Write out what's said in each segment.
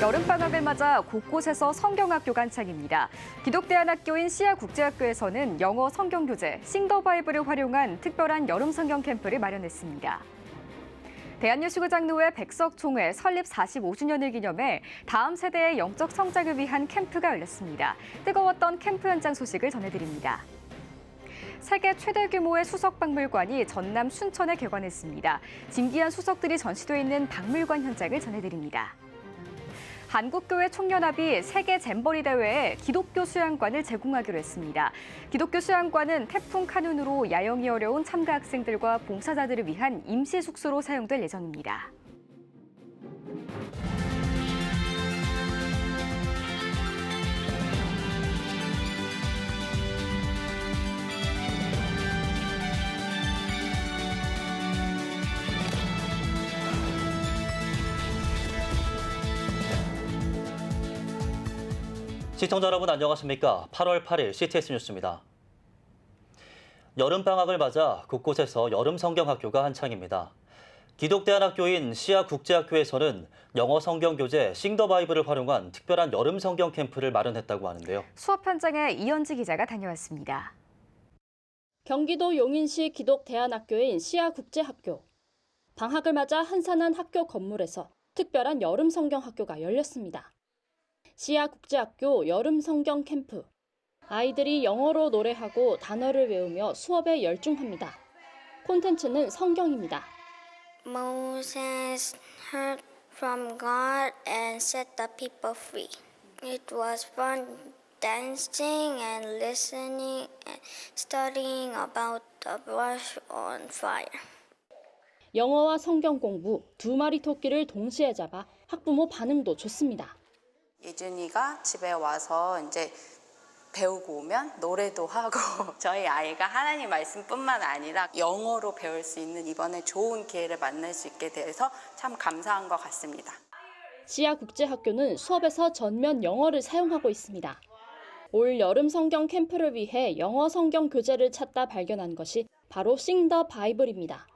여름방학을 맞아 곳곳에서 성경학교가 한창입니다. 기독대안학교인 시아국제학교에서는 영어 성경교재 싱더바이블을 활용한 특별한 여름 성경 캠프를 마련했습니다. 대한예수교장로회 백석총회 설립 45주년을 기념해 다음 세대의 영적 성장을 위한 캠프가 열렸습니다. 뜨거웠던 캠프 현장 소식을 전해드립니다. 세계 최대 규모의 수석박물관이 전남 순천에 개관했습니다. 진귀한 수석들이 전시돼 있는 박물관 현장을 전해드립니다. 한국교회 총연합이 세계 잼버리 대회에 기독교 수양관을 제공하기로 했습니다. 기독교 수양관은 태풍 카눈으로 야영이 어려운 참가 학생들과 봉사자들을 위한 임시 숙소로 사용될 예정입니다. 시청자 여러분 안녕하십니까? 8월 8일 CTS 뉴스입니다. 여름방학을 맞아 곳곳에서 여름 성경학교가 한창입니다. 기독대안학교인 시아국제학교에서는 영어 성경 교재 싱더바이블을 활용한 특별한 여름 성경 캠프를 마련했다고 하는데요. 수업 현장에 이현지 기자가 다녀왔습니다. 경기도 용인시 기독대안학교인 시아국제학교. 방학을 맞아 한산한 학교 건물에서 특별한 여름 성경 학교가 열렸습니다. 시아국제학교 여름 성경 캠프. 아이들이 영어로 노래하고 단어를 외우며 수업에 열중합니다. 콘텐츠는 성경입니다. Moses heard from God and set the people free. It was fun dancing and listening and studying about the brush on fire. 영어와 성경 공부, 두 마리 토끼를 동시에 잡아 학부모 반응도 좋습니다. 예준이가 집에 와서 이제 배우고 오면 노래도 하고 저희 아이가 하나님 말씀뿐만 아니라 영어로 배울 수 있는 이번에 좋은 기회를 만날 수 있게 돼서 참 감사한 것 같습니다. 시아국제학교는 수업에서 전면 영어를 사용하고 있습니다. 올 여름 성경 캠프를 위해 영어 성경 교재를 찾다 발견한 것이 바로 싱더 바이블입니다.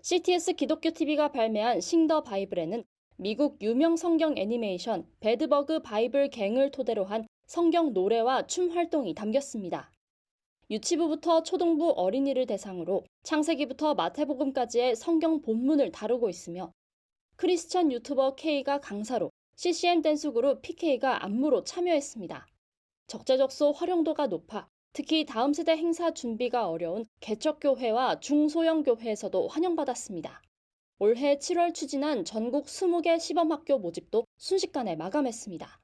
CTS 기독교 TV가 발매한 싱더 바이블에는 미국 유명 성경 애니메이션 배드버그 바이블 갱을 토대로 한 성경 노래와 춤 활동이 담겼습니다. 유치부부터 초등부 어린이를 대상으로 창세기부터 마태복음까지의 성경 본문을 다루고 있으며 크리스천 유튜버 K가 강사로 CCM 댄스 그룹 PK가 안무로 참여했습니다. 적재적소 활용도가 높아 특히 다음 세대 행사 준비가 어려운 개척교회와 중소형 교회에서도 환영받았습니다. 올해 7월 추진한 전국 20개 시범학교 모집도 순식간에 마감했습니다.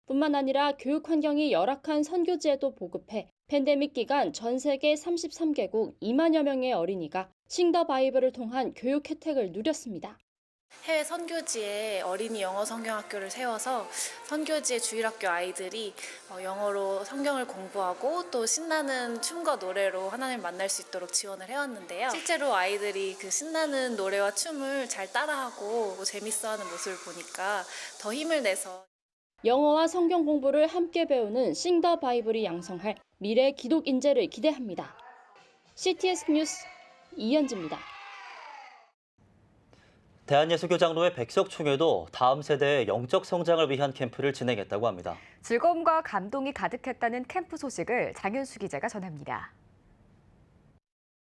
뿐만 아니라 교육 환경이 열악한 선교지에도 보급해 팬데믹 기간 전 세계 33개국 2만여 명의 어린이가 싱더 바이블을 통한 교육 혜택을 누렸습니다. 해외 선교지에 어린이 영어 성경학교를 세워서 선교지의 주일학교 아이들이 영어로 성경을 공부하고 또 신나는 춤과 노래로 하나님을 만날 수 있도록 지원을 해왔는데요. 실제로 아이들이 그 신나는 노래와 춤을 잘 따라하고 재밌어하는 모습을 보니까 더 힘을 내서 영어와 성경 공부를 함께 배우는 싱더 바이블이 양성할 미래 기독 인재를 기대합니다. CTS 뉴스 이현지입니다. 대한예수교장로회 백석총회도 다음 세대의 영적 성장을 위한 캠프를 진행했다고 합니다. 즐거움과 감동이 가득했다는 캠프 소식을 장윤수 기자가 전합니다.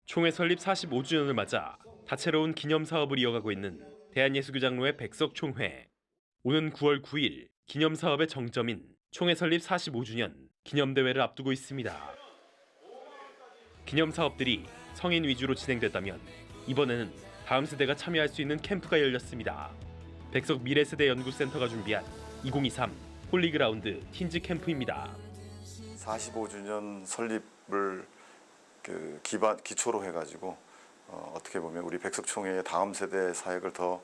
총회 설립 45주년을 맞아 다채로운 기념 사업을 이어가고 있는 대한예수교장로회 백석총회. 오는 9월 9일 기념 사업의 정점인 총회 설립 45주년 기념대회를 앞두고 있습니다. 기념 사업들이 성인 위주로 진행됐다면 이번에는 다음 세대가 참여할 수 있는 캠프가 열렸습니다. 백석 미래세대연구센터가 준비한 2023 홀리그라운드 틴즈 캠프입니다. 45주년 설립을 기초로 해가지고 어떻게 보면 우리 백석총회의 다음 세대 사역을 더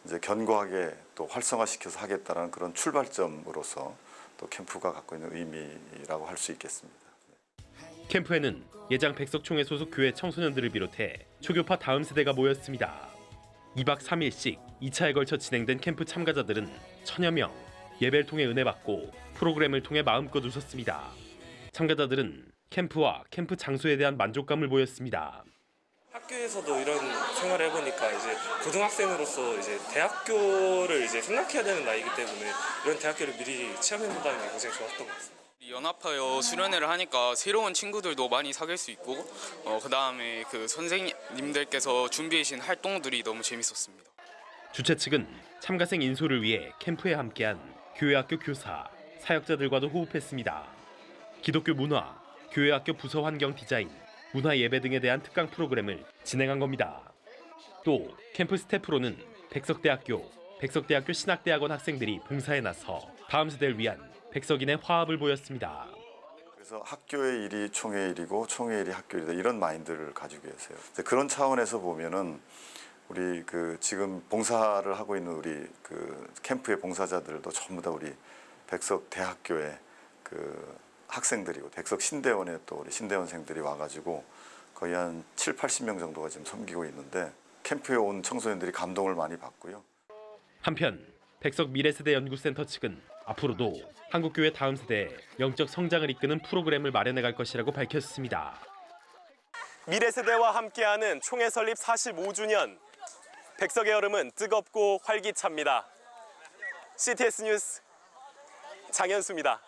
이제 견고하게 또 활성화시켜서 하겠다는 그런 출발점으로서 또 캠프가 갖고 있는 의미라고 할 수 있겠습니다. 캠프에는 예장 백석총회 소속 교회 청소년들을 비롯해 초교파 다음 세대가 모였습니다. 2박 3일씩 2차에 걸쳐 진행된 캠프 참가자들은 1000여 명, 예배를 통해 은혜 받고 프로그램을 통해 마음껏 웃었습니다. 참가자들은 캠프와 캠프 장소에 대한 만족감을 보였습니다. 학교에서도 이런 생활을 해보니까 이제 고등학생으로서 이제 대학교를 이제 생각해야 되는 나이기 때문에 이런 대학교를 미리 체험해본다는 게 굉장히 좋았던 것 같습니다. 연합하여 수련회를 하니까 새로운 친구들도 많이 사귈 수 있고 그다음에 그 선생님들께서 준비해 주신 활동들이 너무 재밌었습니다. 주최 측은 참가생 인솔을 위해 캠프에 함께한 교회학교 교사, 사역자들과도 호흡했습니다. 기독교 문화, 교회학교 부서 환경 디자인, 문화 예배 등에 대한 특강 프로그램을 진행한 겁니다. 또 캠프 스태프로는 백석대학교 신학대학원 학생들이 봉사에 나서 다음 세대를 위한 백석인의 화합을 보였습니다. 그래서 학교의 일이 총의 일이고 총의 일이 학교 일이다 이런 마인드를 가지고 계세요. 그런 차원에서 보면은 우리 지금 봉사를 하고 있는 우리 캠프의 봉사자들도 전부 다 우리 백석대학교의 학생들이고 백석 신대원의 또 우리 신대원생들이 와가지고 거의 한 7, 80명 정도가 지금 섬기고 있는데 캠프에 온 청소년들이 감동을 많이 받고요. 한편 백석 미래세대 연구센터 측은 앞으로도 한국교회 다음 세대의 영적 성장을 이끄는 프로그램을 마련해갈 것이라고 밝혔습니다. 미래세대와 함께하는 총회 설립 45주년, 백석의 여름은 뜨겁고 활기찹니다. CTS 뉴스 장현수입니다.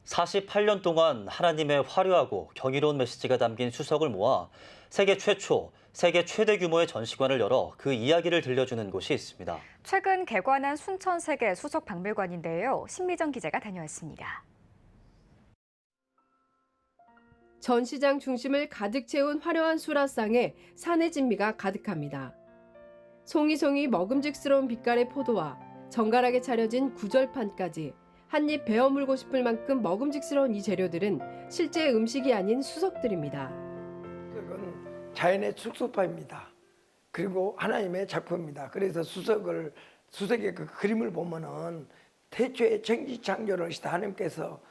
48년 동안 하나님의 화려하고 경이로운 메시지가 담긴 수석을 모아 세계 최초, 세계 최대 규모의 전시관을 열어 그 이야기를 들려주는 곳이 있습니다. 최근 개관한 순천세계 수석박물관인데요. 신미정 기자가 다녀왔습니다. 전시장 중심을 가득 채운 화려한 수라상에 산의 진미가 가득합니다. 송이송이 먹음직스러운 빛깔의 포도와 정갈하게 차려진 구절판까지 한입 베어 물고 싶을 만큼 먹음직스러운 이 재료들은 실제 음식이 아닌 수석들입니다. 수석은 자연의 축소파입니다. 그리고 하나님의 작품입니다. 그래서 수석의 그 그림을 보면은 태초에 천지창조를 하시다 하나님께서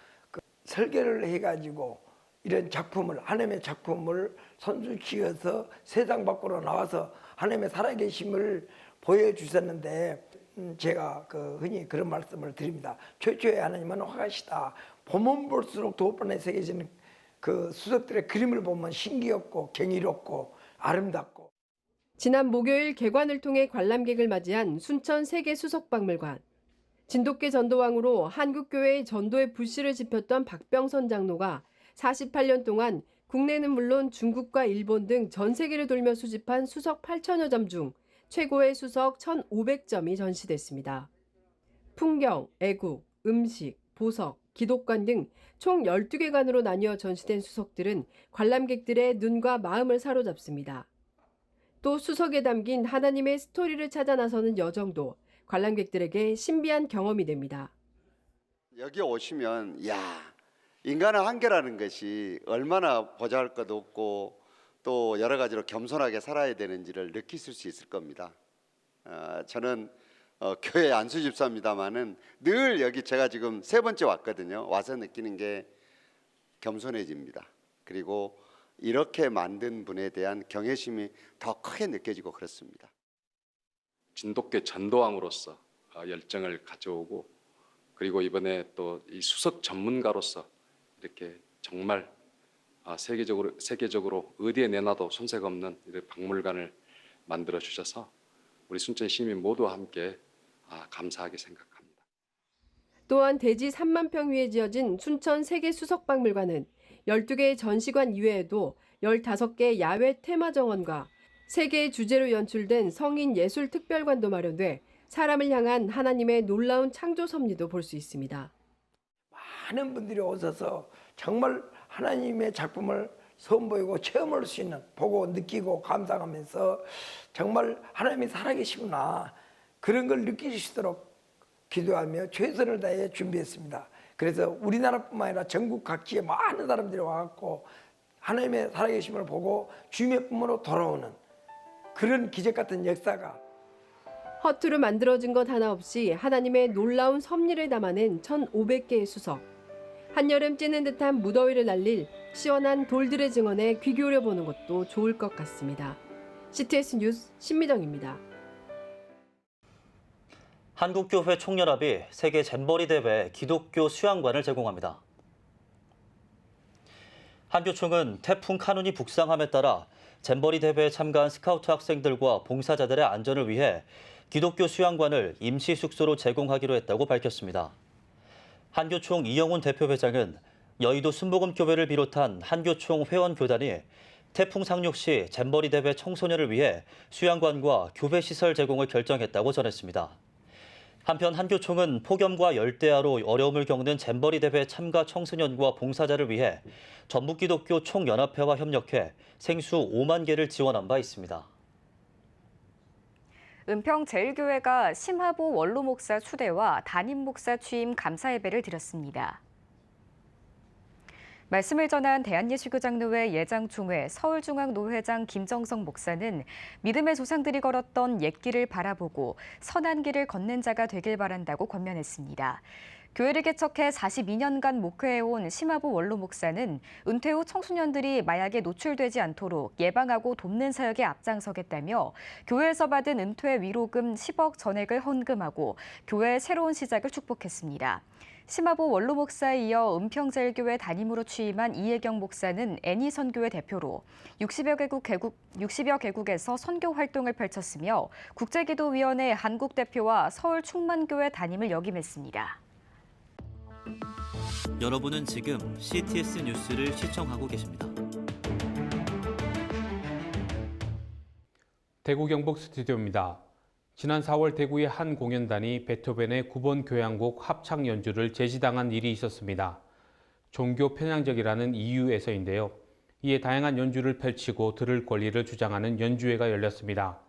설계를 해가지고 이런 작품을 하나님의 작품을 손수치어서 세상 밖으로 나와서 하나님의 살아계심을 보여주셨는데 제가 흔히 그런 말씀을 드립니다. 최초에 하나님은 화가시다. 보면 볼수록 도번에 새겨지는 그 수석들의 그림을 보면 신기했고 경이롭고 아름답고. 지난 목요일 개관을 통해 관람객을 맞이한 순천 세계 수석박물관. 진돗개 전도왕으로 한국교회의 전도의 불씨를 지폈던 박병선 장로가 48년 동안 국내는 물론 중국과 일본 등 전 세계를 돌며 수집한 수석 8천여 점 중 최고의 수석 1,500점이 전시됐습니다. 풍경, 애국, 음식, 보석, 기독관 등 총 12개 관으로 나뉘어 전시된 수석들은 관람객들의 눈과 마음을 사로잡습니다. 또 수석에 담긴 하나님의 스토리를 찾아 나서는 여정도 관람객들에게 신비한 경험이 됩니다. 여기 오시면 인간의 한계라는 것이 얼마나 보잘것 없고 또 여러 가지로 겸손하게 살아야 되는지를 느끼실 수 있을 겁니다. 저는 교회 안수 집사입니다만은 늘 여기 제가 지금 3번째 왔거든요. 와서 느끼는 게 겸손해집니다. 그리고 이렇게 만든 분에 대한 경외심이 더 크게 느껴지고 그렇습니다. 진돗개 전도왕으로서 열정을 가져오고 그리고 이번에 또 이 수석 전문가로서 이렇게 정말 세계적으로 어디에 내놔도 손색 없는 이런 박물관을 만들어 주셔서 우리 순천 시민 모두와 함께 감사하게 생각합니다. 또한 대지 3만 평 위에 지어진 순천 세계 수석박물관은 12개의 전시관 이외에도 15개 야외 테마 정원과 3개의 주제로 연출된 성인 예술 특별관도 마련돼 사람을 향한 하나님의 놀라운 창조 섭리도 볼 수 있습니다. 많은 분들이 오셔서 정말 하나님의 작품을 선보이고 체험할 수 있는, 보고 느끼고 감상하면서 정말 하나님이 살아계시구나 그런 걸 느낄 수 있도록 기도하며 최선을 다해 준비했습니다. 그래서 우리나라뿐만 아니라 전국 각지에 많은 사람들이 와갖고 하나님의 살아계심을 보고 주님의 품으로 돌아오는 그런 기적 같은 역사가 허투루 만들어진 것 하나 없이 하나님의 놀라운 섭리를 담아낸 1,500개의 수석. 한여름 찌는 듯한 무더위를 날릴 시원한 돌들의 증언에 귀 기울여 보는 것도 좋을 것 같습니다. CTS 뉴스 신미정입니다. 한국교회 총연합이 세계 잼버리 대회 기독교 수양관을 제공합니다. 한교총은 태풍 카눈이 북상함에 따라 잼버리 대회에 참가한 스카우트 학생들과 봉사자들의 안전을 위해 기독교 수양관을 임시 숙소로 제공하기로 했다고 밝혔습니다. 한교총 이영훈 대표회장은 여의도 순복음교회를 비롯한 한교총 회원교단이 태풍 상륙 시 잼버리 대회 청소년을 위해 수양관과 교배 시설 제공을 결정했다고 전했습니다. 한편 한교총은 폭염과 열대야로 어려움을 겪는 잼버리 대회 참가 청소년과 봉사자를 위해 전북기독교 총연합회와 협력해 생수 5만 개를 지원한 바 있습니다. 은평제일교회가 심하보 원로 목사 추대와 담임 목사 취임 감사 예배를 드렸습니다. 말씀을 전한 대한예수교장로회 예장총회 서울중앙노회장 김정성 목사는 믿음의 조상들이 걸었던 옛길을 바라보고 선한 길을 걷는 자가 되길 바란다고 권면했습니다. 교회를 개척해 42년간 목회해온 심하보 원로 목사는 은퇴 후 청소년들이 마약에 노출되지 않도록 예방하고 돕는 사역에 앞장서겠다며 교회에서 받은 은퇴 위로금 10억 전액을 헌금하고 교회의 새로운 시작을 축복했습니다. 심하보 원로 목사에 이어 은평제일교회 담임으로 취임한 이혜경 목사는 애니선교회 대표로 60여 개국에서 선교 활동을 펼쳤으며 국제기도위원회 한국 대표와 서울충만교회 담임을 역임했습니다. 여러분은 지금 CTS 뉴스를 시청하고 계십니다. 대구 경북 스튜디오입니다. 지난 4월 대구의 한 공연단이 베토벤의 9번 교향곡 합창 연주를 제지당한 일이 있었습니다. 종교 편향적이라는 이유에서인데요. 이에 다양한 연주를 펼치고 들을 권리를 주장하는 연주회가 열렸습니다.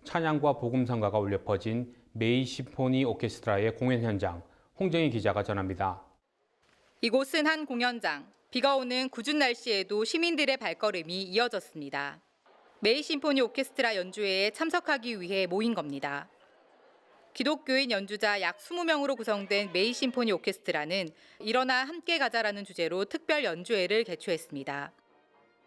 찬양과 복음성가가 울려 퍼진 메이 심포니 오케스트라의 공연 현장, 홍정희 기자가 전합니다. 이곳은 한 공연장. 비가 오는 궂은 날씨에도 시민들의 발걸음이 이어졌습니다. 메이 심포니 오케스트라 연주회에 참석하기 위해 모인 겁니다. 기독교인 연주자 약 20명으로 구성된 메이 심포니 오케스트라는 일어나 함께 가자라는 주제로 특별 연주회를 개최했습니다.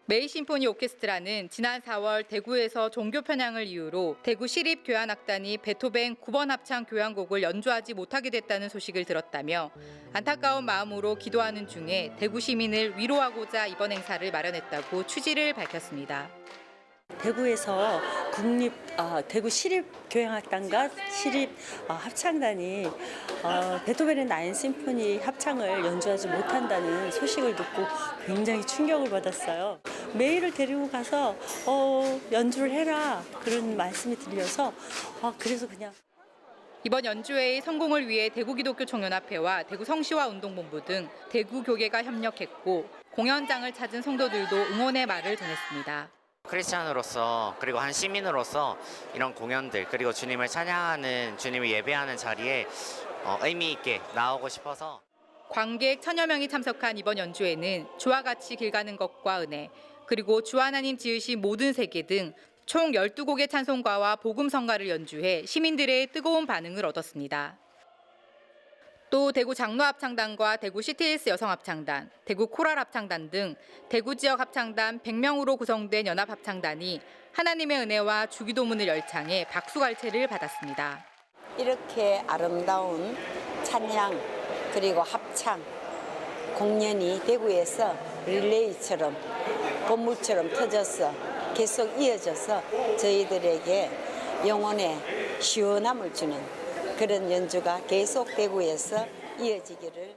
메이 심포니 오케스트라는 지난 4월 대구에서 종교 편향을 이유로 대구 시립교향악단이 베토벤 9번 합창 교향곡을 연주하지 못하게 됐다는 소식을 들었다며 안타까운 마음으로 기도하는 중에 대구 시민을 위로하고자 이번 행사를 마련했다고 취지를 밝혔습니다. 대구에서 대구 시립교향악단과 시립합창단이 베토벤의 9 심포니 합창을 연주하지 못한다는 소식을 듣고 굉장히 충격을 받았어요. 메이를 데리고 가서 연주를 해라 그런 말씀이 들려서 그래서 그냥. 이번 연주회의 성공을 위해 대구기독교총연합회와 대구성시화운동본부 등 대구교계가 협력했고 공연장을 찾은 성도들도 응원의 말을 전했습니다. 크리스찬으로서 그리고 한 시민으로서 이런 공연들 그리고 주님을 찬양하는 주님을 예배하는 자리에 의미 있게 나오고 싶어서 관객 1000여 명이 참석한 이번 연주회는 주와 같이 길 가는 것과 은혜 그리고 주 하나님 지으신 모든 세계 등 총 12곡의 찬송가와 복음성가를 연주해 시민들의 뜨거운 반응을 얻었습니다. 또 대구 장로합창단과 대구 CTS 여성합창단, 대구 코랄합창단 등 대구 지역 합창단 100명으로 구성된 연합합창단이 하나님의 은혜와 주기도문을 열창해 박수갈채를 받았습니다. 이렇게 아름다운 찬양 그리고 합창 공연이 대구에서 릴레이처럼 건물처럼 터져서 계속 이어져서 저희들에게 영혼의 시원함을 주는 그런 연주가 계속 대구에서 이어지기를.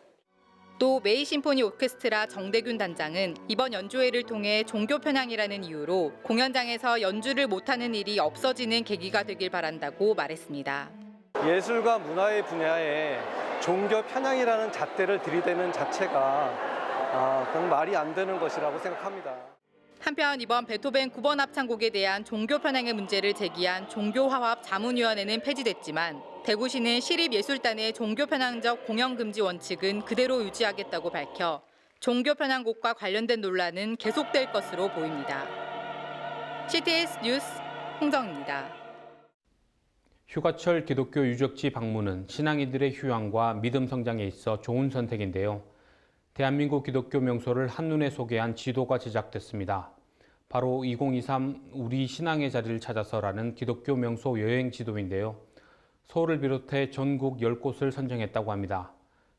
또 메이 심포니 오케스트라 정대균 단장은 이번 연주회를 통해 종교 편향이라는 이유로 공연장에서 연주를 못하는 일이 없어지는 계기가 되길 바란다고 말했습니다. 예술과 문화의 분야에 종교 편향이라는 잣대를 들이대는 자체가 꼭 말이 안 되는 것이라고 생각합니다. 한편 이번 베토벤 9번 합창곡에 대한 종교 편향의 문제를 제기한 종교화합 자문위원회는 폐지됐지만 대구시는 시립예술단의 종교 편향적 공연 금지 원칙은 그대로 유지하겠다고 밝혀 종교 편향곡과 관련된 논란은 계속될 것으로 보입니다. CTS 뉴스 홍정입니다. 휴가철 기독교 유적지 방문은 신앙인들의 휴양과 믿음 성장에 있어 좋은 선택인데요. 대한민국 기독교 명소를 한눈에 소개한 지도가 제작됐습니다. 바로 2023 우리 신앙의 자리를 찾아서라는 기독교 명소 여행 지도인데요. 서울을 비롯해 전국 10곳을 선정했다고 합니다.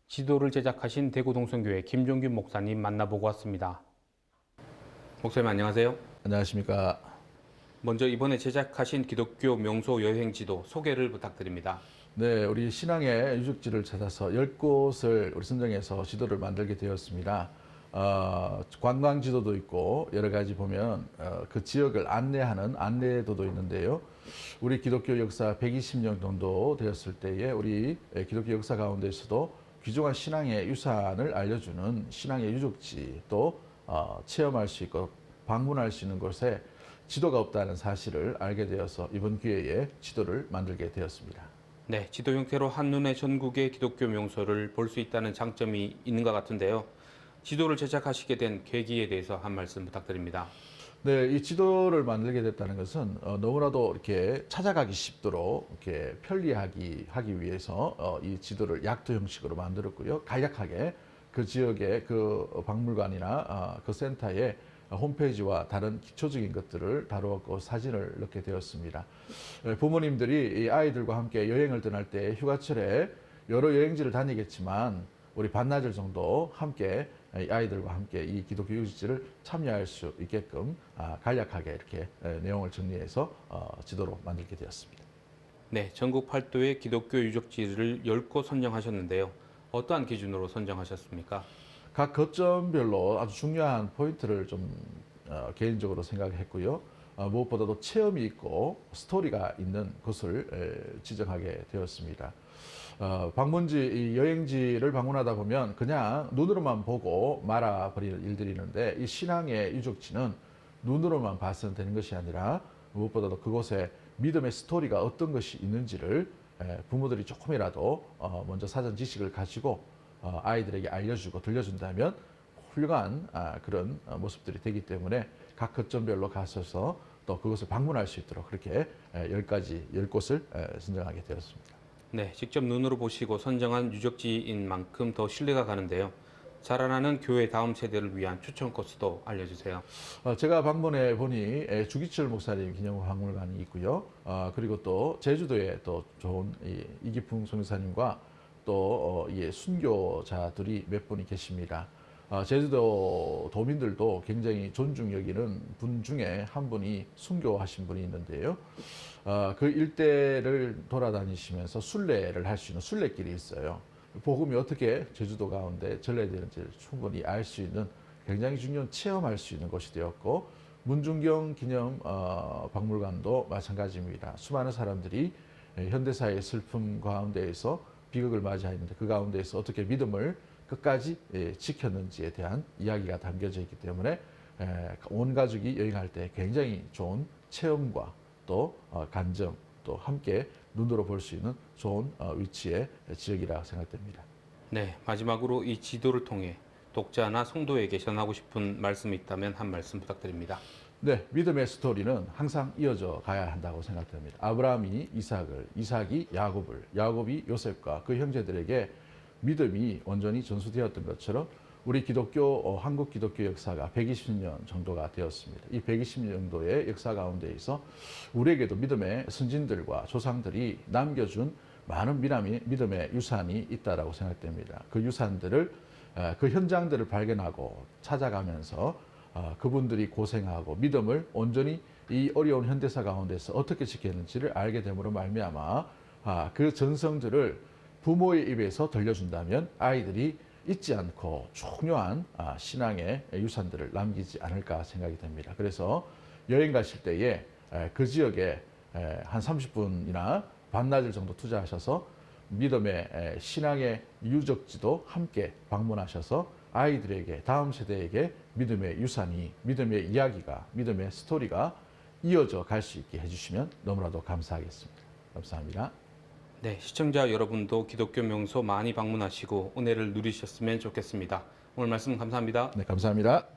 지도를 제작하신 대구 동성교회 김종균 목사님 만나보고 왔습니다. 목사님 안녕하세요. 안녕하십니까. 먼저 이번에 제작하신 기독교 명소 여행지도 소개를 부탁드립니다. 네, 우리 신앙의 유적지를 찾아서 10곳을 우리 선정해서 지도를 만들게 되었습니다. 관광 지도도 있고 여러 가지 보면 그 지역을 안내하는 안내도도 있는데요. 우리 기독교 역사 120년 정도 되었을 때에 우리 기독교 역사 가운데서도 귀중한 신앙의 유산을 알려주는 신앙의 유적지 또 체험할 수 있고 방문할 수 있는 곳에 지도가 없다는 사실을 알게 되어서 이번 기회에 지도를 만들게 되었습니다. 네, 지도 형태로 한눈에 전국의 기독교 명소를 볼 수 있다는 장점이 있는 것 같은데요. 지도를 제작하시게 된 계기에 대해서 한 말씀 부탁드립니다. 네, 이 지도를 만들게 됐다는 것은 너무나도 이렇게 찾아가기 쉽도록 이렇게 편리하기 위해서 이 지도를 약도 형식으로 만들었고요. 간략하게 그 지역의 그 박물관이나 그 센터에 홈페이지와 다른 기초적인 것들을 다루었고 사진을 넣게 되었습니다. 부모님들이 이 아이들과 함께 여행을 떠날 때 휴가철에 여러 여행지를 다니겠지만 우리 반나절 정도 함께 아이들과 함께 이 기독교 유적지를 참여할 수 있게끔 간략하게 이렇게 내용을 정리해서 지도로 만들게 되었습니다. 네, 전국 8도의 기독교 유적지를 10곳 선정하셨는데요. 어떠한 기준으로 선정하셨습니까? 각 거점별로 아주 중요한 포인트를 좀 개인적으로 생각했고요. 무엇보다도 체험이 있고 스토리가 있는 곳을 지정하게 되었습니다. 방문지, 여행지를 방문하다 보면 그냥 눈으로만 보고 말아버리는 일들이 있는데 이 신앙의 유적지는 눈으로만 봐서는 되는 것이 아니라 무엇보다도 그곳에 믿음의 스토리가 어떤 것이 있는지를 부모들이 조금이라도 먼저 사전 지식을 가지고 아이들에게 알려주고 들려준다면 훌륭한 그런 모습들이 되기 때문에 각 거점별로 가셔서 또 그것을 방문할 수 있도록 그렇게 10곳을 선정하게 되었습니다. 네, 직접 눈으로 보시고 선정한 유적지인 만큼 더 신뢰가 가는데요. 자라나는 교회 다음 세대를 위한 추천 코스도 알려주세요. 제가 방문해 보니 주기철 목사님 기념 박물관이 있고요. 그리고 또 제주도에 또 좋은 이기풍 선교사님과 또 순교자들이 몇 분이 계십니다. 제주도 도민들도 굉장히 존중 여기는 분 중에 한 분이 순교하신 분이 있는데요. 그 일대를 돌아다니시면서 순례를 할 수 있는 순례길이 있어요. 복음이 어떻게 제주도 가운데 전래되는지를 충분히 알 수 있는 굉장히 중요한 체험할 수 있는 곳이 되었고 문중경 기념 박물관도 마찬가지입니다. 수많은 사람들이 현대사의 슬픔 가운데에서 비극을 맞이하는데 그 가운데에서 어떻게 믿음을 끝까지 지켰는지에 대한 이야기가 담겨져 있기 때문에 온 가족이 여행할 때 굉장히 좋은 체험과 또 간증 또 함께 눈으로 볼 수 있는 좋은 위치의 지역이라 생각됩니다. 네, 마지막으로 이 지도를 통해 독자나 성도에게 전하고 싶은 말씀이 있다면 한 말씀 부탁드립니다. 네, 믿음의 스토리는 항상 이어져 가야 한다고 생각됩니다. 아브라함이 이삭을, 이삭이 야곱을, 야곱이 요셉과 그 형제들에게 믿음이 온전히 전수되었던 것처럼 우리 한국 기독교 역사가 120년 정도가 되었습니다. 이 120년 정도의 역사 가운데에서 우리에게도 믿음의 선진들과 조상들이 남겨준 많은 믿음의 유산이 있다고 생각됩니다. 그 유산들을, 그 현장들을 발견하고 찾아가면서 그분들이 고생하고 믿음을 온전히 이 어려운 현대사 가운데서 어떻게 지켰는지를 알게 됨으로 말미암아 그 전성들을 부모의 입에서 들려준다면 아이들이 잊지 않고 중요한 신앙의 유산들을 남기지 않을까 생각이 됩니다. 그래서 여행 가실 때에 그 지역에 한 30분이나 반나절 정도 투자하셔서 믿음의 신앙의 유적지도 함께 방문하셔서 아이들에게 다음 세대에게 믿음의 유산이 믿음의 이야기가 믿음의 스토리가 이어져 갈 수 있게 해주시면 너무나도 감사하겠습니다. 감사합니다. 네, 시청자 여러분도 기독교 명소 많이 방문하시고 은혜를 누리셨으면 좋겠습니다. 오늘 말씀 감사합니다. 네, 감사합니다.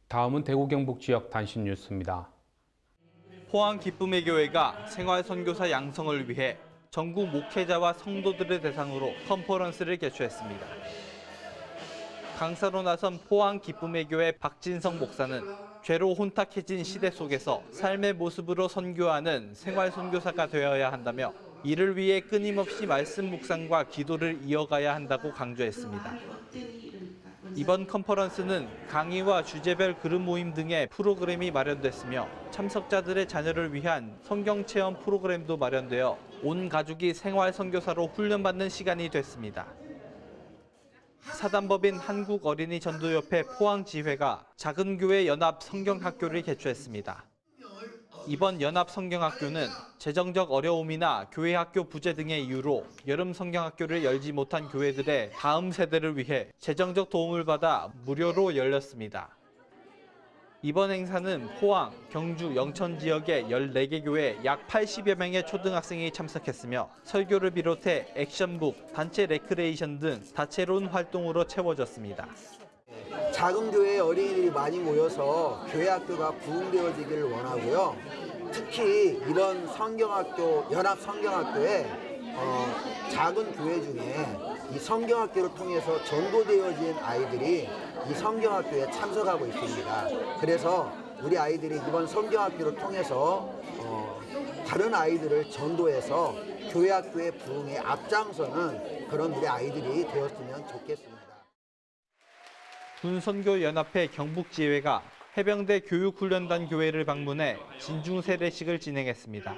다음은 대구 경북 지역 단신 뉴스입니다. 포항 기쁨의 교회가 생활 선교사 양성을 위해 전국 목회자와 성도들을 대상으로 컨퍼런스를 개최했습니다. 강사로 나선 포항 기쁨의 교회 박진성 목사는 죄로 혼탁해진 시대 속에서 삶의 모습으로 선교하는 생활 선교사가 되어야 한다며 이를 위해 끊임없이 말씀 묵상과 기도를 이어가야 한다고 강조했습니다. 이번 컨퍼런스는 강의와 주제별 그룹 모임 등의 프로그램이 마련됐으며 참석자들의 자녀를 위한 성경 체험 프로그램도 마련되어 온 가족이 생활 선교사로 훈련받는 시간이 됐습니다. 사단법인 한국어린이전도협회 포항지회가 작은 교회 연합 성경학교를 개최했습니다. 이번 연합 성경학교는 재정적 어려움이나 교회 학교 부재 등의 이유로 여름 성경학교를 열지 못한 교회들의 다음 세대를 위해 재정적 도움을 받아 무료로 열렸습니다. 이번 행사는 포항, 경주, 영천 지역의 14개 교회 약 80여 명의 초등학생이 참석했으며 설교를 비롯해 액션북, 단체 레크레이션 등 다채로운 활동으로 채워졌습니다. 작은 교회에 어린이들이 많이 모여서 교회 학교가 부흥되어지기를 원하고요. 특히 이번 성경학교, 연합 성경학교에 작은 교회 중에 이 성경학교를 통해서 전도되어진 아이들이 이 성경학교에 참석하고 있습니다. 그래서 우리 아이들이 이번 성경학교를 통해서 다른 아이들을 전도해서 교회 학교의 부흥에 앞장서는 그런 우리 아이들이 되었으면 좋겠습니다. 군선교연합회 경북지회가 해병대 교육훈련단 교회를 방문해 진중세례식을 진행했습니다.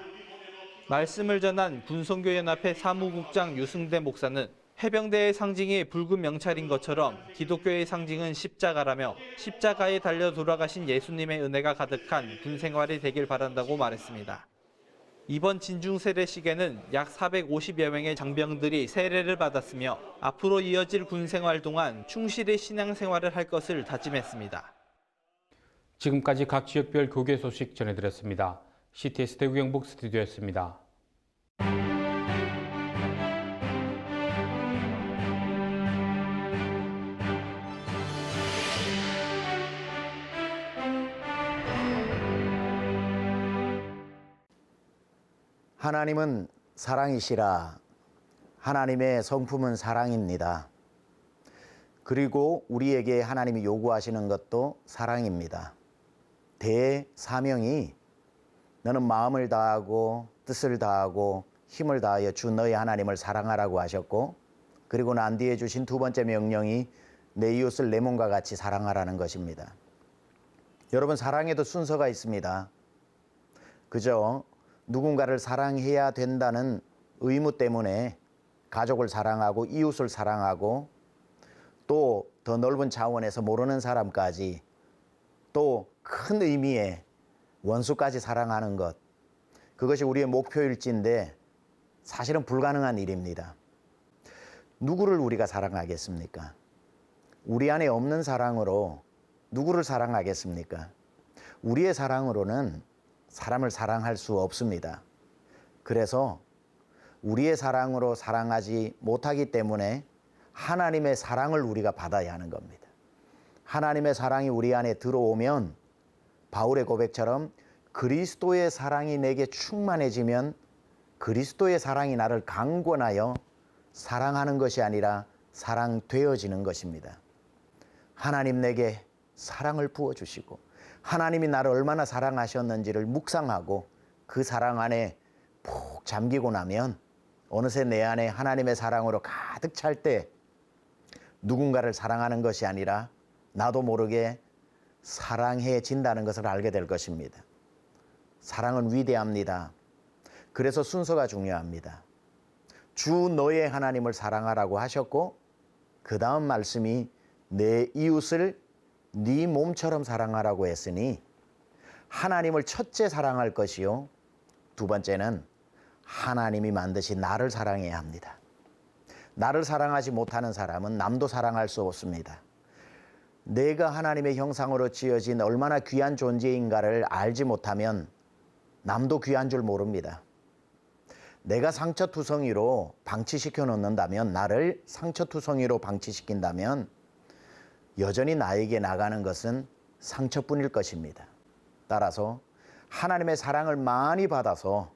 말씀을 전한 군선교연합회 사무국장 유승대 목사는 해병대의 상징이 붉은 명찰인 것처럼 기독교의 상징은 십자가라며 십자가에 달려 돌아가신 예수님의 은혜가 가득한 군 생활이 되길 바란다고 말했습니다. 이번 진중세례식에는 약 450여 명의 장병들이 세례를 받았으며 앞으로 이어질 군 생활 동안 충실히 신앙생활을 할 것을 다짐했습니다. 지금까지 각 지역별 교계 소식 전해드렸습니다. CTS 대구 경북 스튜디오였습니다. 하나님은 사랑이시라. 하나님의 성품은 사랑입니다. 그리고 우리에게 하나님이 요구하시는 것도 사랑입니다. 대사명이 너는 마음을 다하고 뜻을 다하고 힘을 다하여 주 너의 하나님을 사랑하라고 하셨고, 그리고 난 뒤에 주신 두 번째 명령이 내 이웃을 내 몸과 같이 사랑하라는 것입니다. 여러분, 사랑에도 순서가 있습니다. 그저 누군가를 사랑해야 된다는 의무 때문에 가족을 사랑하고 이웃을 사랑하고 또 더 넓은 차원에서 모르는 사람까지 또 큰 의미의 원수까지 사랑하는 것, 그것이 우리의 목표일지인데 사실은 불가능한 일입니다. 누구를 우리가 사랑하겠습니까? 우리 안에 없는 사랑으로 누구를 사랑하겠습니까? 우리의 사랑으로는 사람을 사랑할 수 없습니다. 그래서 우리의 사랑으로 사랑하지 못하기 때문에 하나님의 사랑을 우리가 받아야 하는 겁니다. 하나님의 사랑이 우리 안에 들어오면 바울의 고백처럼 그리스도의 사랑이 내게 충만해지면 그리스도의 사랑이 나를 강권하여 사랑하는 것이 아니라 사랑되어지는 것입니다. 하나님 내게 사랑을 부어주시고 하나님이 나를 얼마나 사랑하셨는지를 묵상하고 그 사랑 안에 푹 잠기고 나면 어느새 내 안에 하나님의 사랑으로 가득 찰 때 누군가를 사랑하는 것이 아니라 나도 모르게 사랑해진다는 것을 알게 될 것입니다. 사랑은 위대합니다. 그래서 순서가 중요합니다. 주 너의 하나님을 사랑하라고 하셨고 그 다음 말씀이 내 이웃을 네 몸처럼 사랑하라고 했으니 하나님을 첫째 사랑할 것이요, 두 번째는 하나님이 만드신 나를 사랑해야 합니다. 나를 사랑하지 못하는 사람은 남도 사랑할 수 없습니다. 내가 하나님의 형상으로 지어진 얼마나 귀한 존재인가를 알지 못하면 남도 귀한 줄 모릅니다. 내가 상처투성이로 방치시켜 놓는다면, 나를 상처투성이로 방치시킨다면 여전히 나에게 나가는 것은 상처뿐일 것입니다. 따라서 하나님의 사랑을 많이 받아서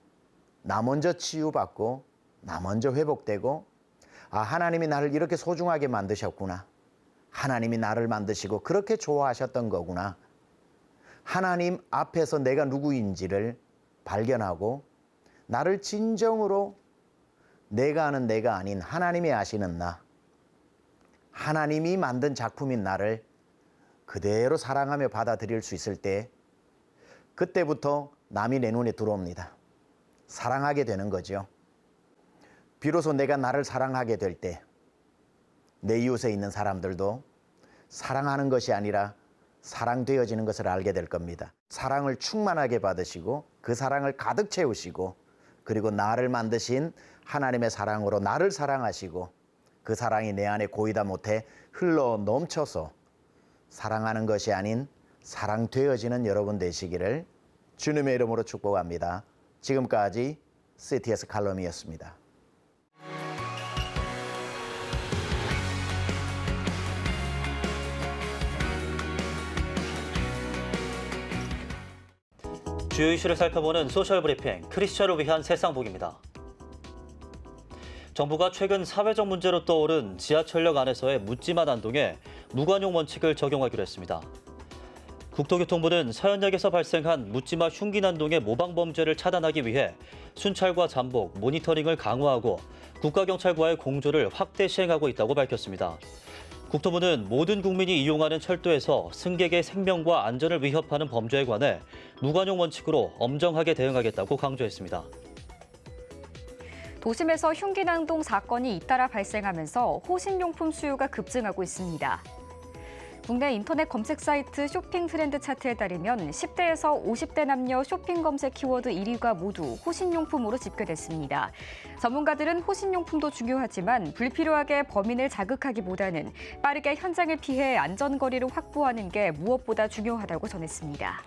나 먼저 치유받고 나 먼저 회복되고, 아, 하나님이 나를 이렇게 소중하게 만드셨구나. 하나님이 나를 만드시고 그렇게 좋아하셨던 거구나. 하나님 앞에서 내가 누구인지를 발견하고 나를 진정으로 내가 아는 내가 아닌 하나님이 아시는 나, 하나님이 만든 작품인 나를 그대로 사랑하며 받아들일 수 있을 때 그때부터 남이 내 눈에 들어옵니다. 사랑하게 되는 거죠. 비로소 내가 나를 사랑하게 될 때 내 이웃에 있는 사람들도 사랑하는 것이 아니라 사랑되어지는 것을 알게 될 겁니다. 사랑을 충만하게 받으시고 그 사랑을 가득 채우시고 그리고 나를 만드신 하나님의 사랑으로 나를 사랑하시고 그 사랑이 내 안에 고이다 못해 흘러 넘쳐서 사랑하는 것이 아닌 사랑되어지는 여러분 되시기를 주님의 이름으로 축복합니다. 지금까지 CTS 칼럼이었습니다. 주요 이슈를 살펴보는 소셜브리핑 크리스천을 위한 세상복입니다. 정부가 최근 사회적 문제로 떠오른 지하철역 안에서의 묻지마 난동에 무관용 원칙을 적용하기로 했습니다. 국토교통부는 서현역에서 발생한 묻지마 흉기 난동의 모방 범죄를 차단하기 위해 순찰과 잠복, 모니터링을 강화하고 국가경찰과의 공조를 확대 시행하고 있다고 밝혔습니다. 국토부는 모든 국민이 이용하는 철도에서 승객의 생명과 안전을 위협하는 범죄에 관해 무관용 원칙으로 엄정하게 대응하겠다고 강조했습니다. 도심에서 흉기 난동 사건이 잇따라 발생하면서 호신용품 수요가 급증하고 있습니다. 국내 인터넷 검색 사이트 쇼핑 트렌드 차트에 따르면 10대에서 50대 남녀 쇼핑 검색 키워드 1위가 모두 호신용품으로 집계됐습니다. 전문가들은 호신용품도 중요하지만 불필요하게 범인을 자극하기보다는 빠르게 현장을 피해 안전거리를 확보하는 게 무엇보다 중요하다고 전했습니다.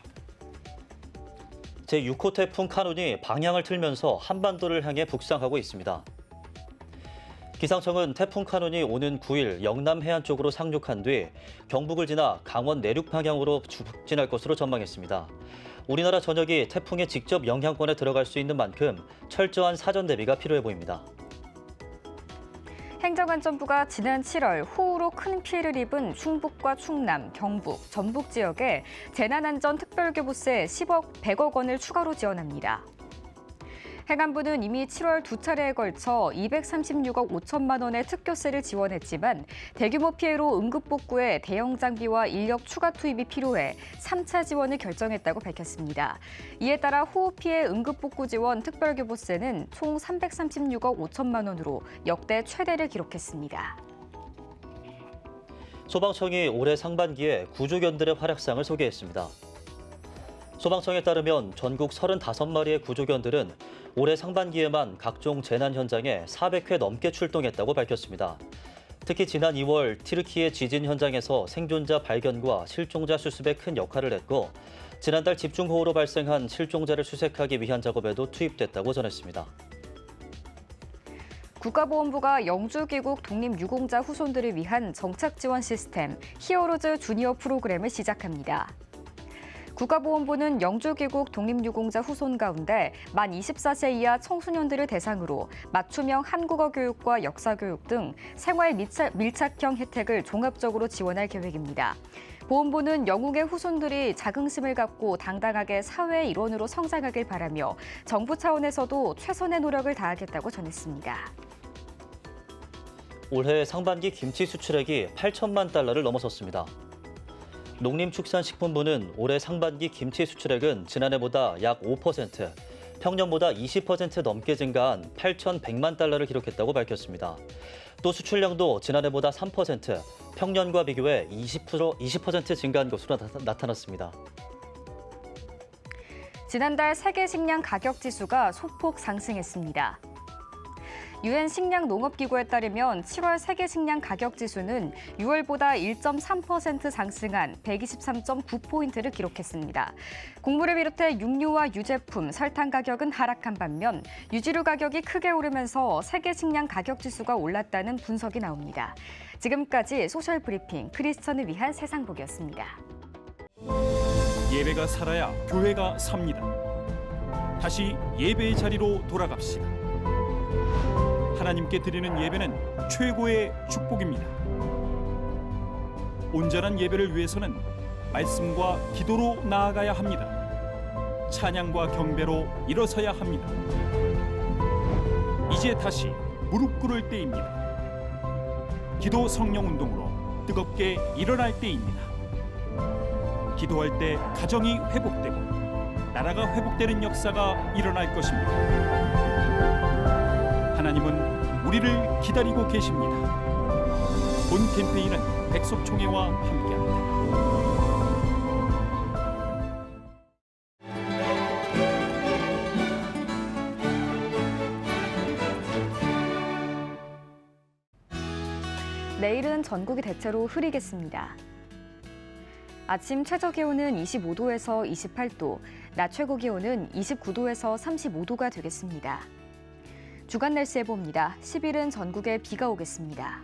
제6호 태풍 카눈이 방향을 틀면서 한반도를 향해 북상하고 있습니다. 기상청은 태풍 카눈이 오는 9일 영남 해안 쪽으로 상륙한 뒤 경북을 지나 강원 내륙 방향으로 북진할 것으로 전망했습니다. 우리나라 전역이 태풍의 직접 영향권에 들어갈 수 있는 만큼 철저한 사전 대비가 필요해 보입니다. 행정안전부가 지난 7월 호우로 큰 피해를 입은 충북과 충남, 경북, 전북 지역에 재난안전특별교부세 100억 원을 추가로 지원합니다. 행안부는 이미 7월 두 차례에 걸쳐 236억 5천만 원의 특교세를 지원했지만 대규모 피해로 응급복구에 대형 장비와 인력 추가 투입이 필요해 3차 지원을 결정했다고 밝혔습니다. 이에 따라 호우 피해 응급복구 지원 특별교부세는 총 336억 5천만 원으로 역대 최대를 기록했습니다. 소방청이 올해 상반기에 구조견들의 활약상을 소개했습니다. 소방청에 따르면 전국 35마리의 구조견들은 올해 상반기에만 각종 재난 현장에 400회 넘게 출동했다고 밝혔습니다. 특히 지난 2월 튀르키예 지진 현장에서 생존자 발견과 실종자 수습에 큰 역할을 했고 지난달 집중호우로 발생한 실종자를 수색하기 위한 작업에도 투입됐다고 전했습니다. 국가보훈부가 영주귀국 독립유공자 후손들을 위한 정착 지원 시스템 히어로즈 주니어 프로그램을 시작합니다. 국가보훈부는 영주귀국 독립유공자 후손 가운데 만 24세 이하 청소년들을 대상으로 맞춤형 한국어 교육과 역사 교육 등 생활 밀착형 혜택을 종합적으로 지원할 계획입니다. 보훈부는 영웅의 후손들이 자긍심을 갖고 당당하게 사회의 일원으로 성장하길 바라며 정부 차원에서도 최선의 노력을 다하겠다고 전했습니다. 올해 상반기 김치 수출액이 8천만 달러를 넘어섰습니다. 농림축산식품부는 올해 상반기 김치 수출액은 지난해보다 약 5%, 평년보다 20% 넘게 증가한 8,100만 달러를 기록했다고 밝혔습니다. 또 수출량도 지난해보다 3%, 평년과 비교해 20% 증가한 것으로 나타났습니다. 지난달 세계 식량 가격 지수가 소폭 상승했습니다. 유엔 식량농업기구에 따르면 7월 세계 식량 가격 지수는 6월보다 1.3% 상승한 123.9포인트를 기록했습니다. 곡물을 비롯해 육류와 유제품, 설탕 가격은 하락한 반면 유지류 가격이 크게 오르면서 세계 식량 가격 지수가 올랐다는 분석이 나옵니다. 지금까지 소셜브리핑 크리스천을 위한 세상복이었습니다. 예배가 살아야 교회가 삽니다. 다시 예배의 자리로 돌아갑시다. 하나님께 드리는 예배는 최고의 축복입니다. 온전한 예배를 위해서는 말씀과 기도로 나아가야 합니다. 찬양과 경배로 일어서야 합니다. 이제 다시 무릎 꿇을 때입니다. 기도 성령 운동으로 뜨겁게 일어날 때입니다. 기도할 때 가정이 회복되고 나라가 회복되는 역사가 일어날 것입니다. 하나님은 우리를 기다리고 계십니다. 본 캠페인은 백석총회와 함께합니다. 내일은 전국이 대체로 흐리겠습니다. 아침 최저 기온은 25도에서 28도, 낮 최고 기온은 29도에서 35도가 되겠습니다. 주간 날씨 예보입니다. 10일은 전국에 비가 오겠습니다.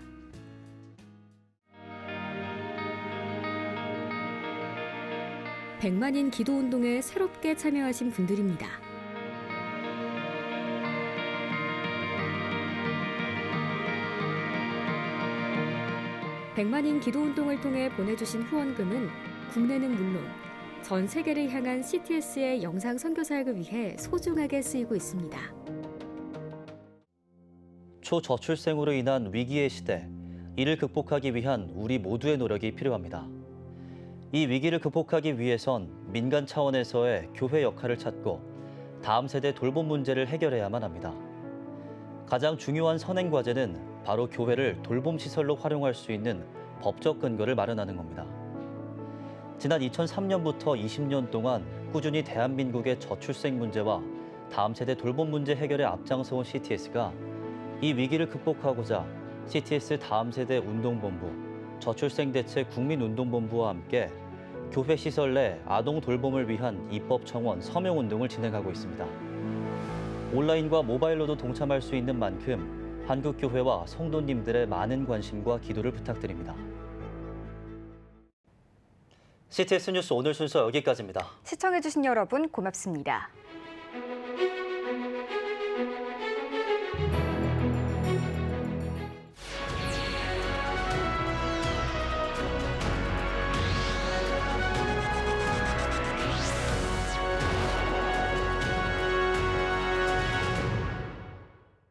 백만인 기도운동에 새롭게 참여하신 분들입니다. 백만인 기도운동을 통해 보내주신 후원금은 국내는 물론 전 세계를 향한 CTS의 영상 선교 사역을 위해 소중하게 쓰이고 있습니다. 초저출생으로 인한 위기의 시대, 이를 극복하기 위한 우리 모두의 노력이 필요합니다. 이 위기를 극복하기 위해선 민간 차원에서의 교회 역할을 찾고 다음 세대 돌봄 문제를 해결해야만 합니다. 가장 중요한 선행 과제는 바로 교회를 돌봄 시설로 활용할 수 있는 법적 근거를 마련하는 겁니다. 지난 2003년부터 20년 동안 꾸준히 대한민국의 저출생 문제와 다음 세대 돌봄 문제 해결에 앞장서온 CTS가 이 위기를 극복하고자 CTS 다음 세대 운동본부, 저출생 대책 국민운동본부와 함께 교회 시설 내 아동 돌봄을 위한 입법 청원 서명 운동을 진행하고 있습니다. 온라인과 모바일로도 동참할 수 있는 만큼 한국교회와 성도님들의 많은 관심과 기도를 부탁드립니다. CTS 뉴스 오늘 순서 여기까지입니다. 시청해주신 여러분 고맙습니다.